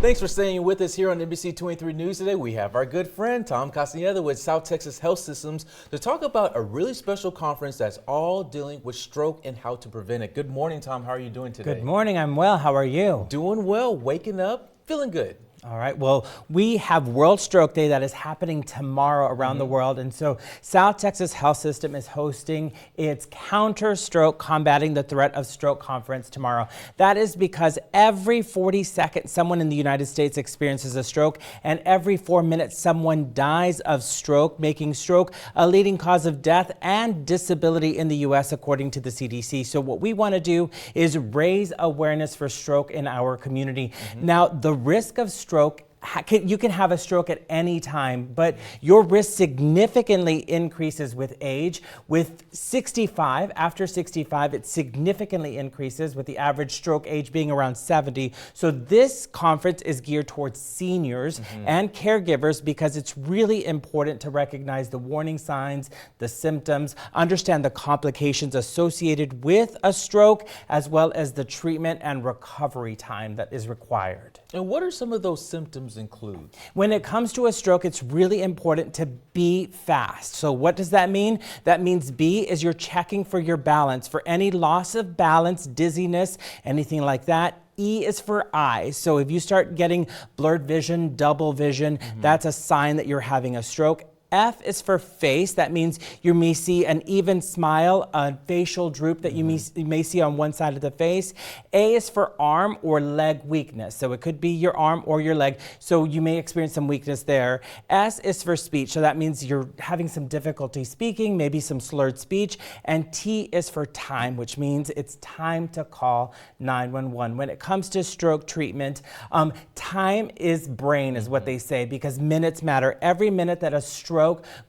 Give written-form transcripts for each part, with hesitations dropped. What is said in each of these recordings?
Thanks for staying with us here on NBC 23 News today. We have our good friend Tom Castaneda with South Texas Health Systems to talk about a really special conference that's all dealing with stroke and how to prevent it. Good morning, Tom. How are you doing today? Good morning. I'm well. How are you? Doing well. Waking up, feeling good. All right. Well, we have World Stroke Day that is happening tomorrow around the world. And so South Texas Health System is hosting its Counter Stroke Combating the Threat of Stroke conference tomorrow. That is because every 40 seconds someone in the United States experiences a stroke, and every 4 minutes someone dies of stroke, making stroke a leading cause of death and disability in the U.S. according to the CDC. So what we want to do is raise awareness for stroke in our community. Now, the risk of stroke, you can have a stroke at any time, but your risk significantly increases with age. With 65, after 65, it significantly increases, with the average stroke age being around 70. So this conference is geared towards seniors and caregivers because it's really important to recognize the warning signs, the symptoms, understand the complications associated with a stroke, as well as the treatment and recovery time that is required. And what are some of those symptoms include? When it comes to a stroke, it's really important to be fast. So what does that mean? That means B is you're checking for your balance. For any loss of balance, dizziness, anything like that. E is for eyes. So if you start getting blurred vision, double vision, that's a sign that you're having a stroke. F is for face. That means you may see an even smile, a facial droop that you may see on one side of the face. A is for arm or leg weakness. So it could be your arm or your leg. So you may experience some weakness there. S is for speech. So that means you're having some difficulty speaking, maybe some slurred speech. And T is for time, which means it's time to call 911. When it comes to stroke treatment, time is brain is what they say, because minutes matter. Every minute that a stroke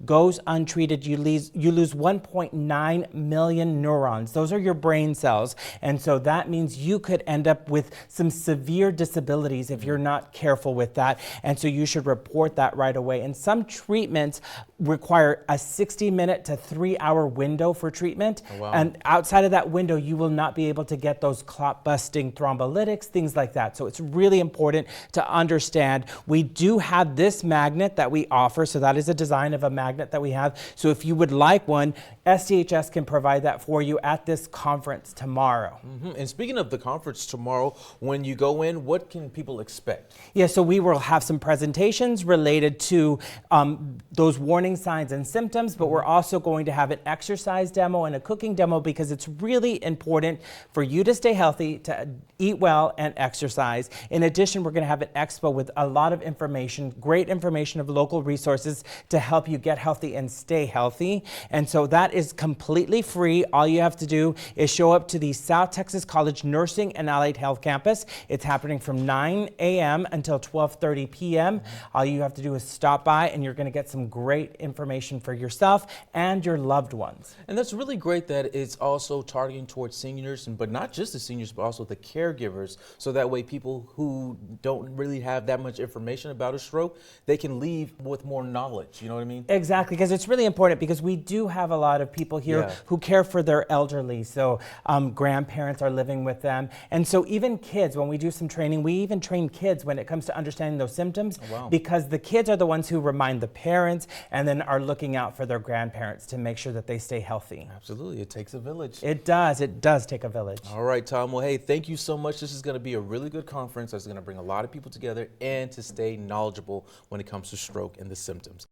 goes untreated, you lose 1.9 million neurons. Those are your brain cells. And so that means you could end up with some severe disabilities if you're not careful with that. And so you should report that right away. And some treatments require a 60-minute to 3-hour window for treatment. Oh, wow. And outside of that window, you will not be able to get those clot-busting thrombolytics, things like that. So it's really important to understand. We do have this magnet that we offer. So that is a design of a magnet that we have. So if you would like one, STHS can provide that for you at this conference tomorrow. And speaking of the conference tomorrow, when you go in, what can people expect? Yeah, so we will have some presentations related to those warning signs and symptoms, but we're also going to have an exercise demo and a cooking demo, because it's really important for you to stay healthy, to eat well and exercise. In addition, we're going to have an expo with a lot of information, great information of local resources to help you get healthy and stay healthy. And so that is completely free. All you have to do is show up to the South Texas College Nursing and Allied Health Campus. It's happening from 9 a.m. until 12:30 p.m. All you have to do is stop by, and you're going to get some great information for yourself and your loved ones. And that's really great that it's also targeting towards seniors, but not just the seniors, but also the caregivers. So that way people who don't really have that much information about a stroke, they can leave with more knowledge. You know what I mean? Exactly, because it's really important, because we do have a lot of people here who care for their elderly. So grandparents are living with them. And so even kids, when we do some training, we even train kids when it comes to understanding those symptoms, because the kids are the ones who remind the parents and then are looking out for their grandparents to make sure that they stay healthy. Absolutely. It takes a village. It does. It does take a village. All right, Tom. Well, hey, thank you so much. This is going to be a really good conference that's going to bring a lot of people together and to stay knowledgeable when it comes to stroke and the symptoms.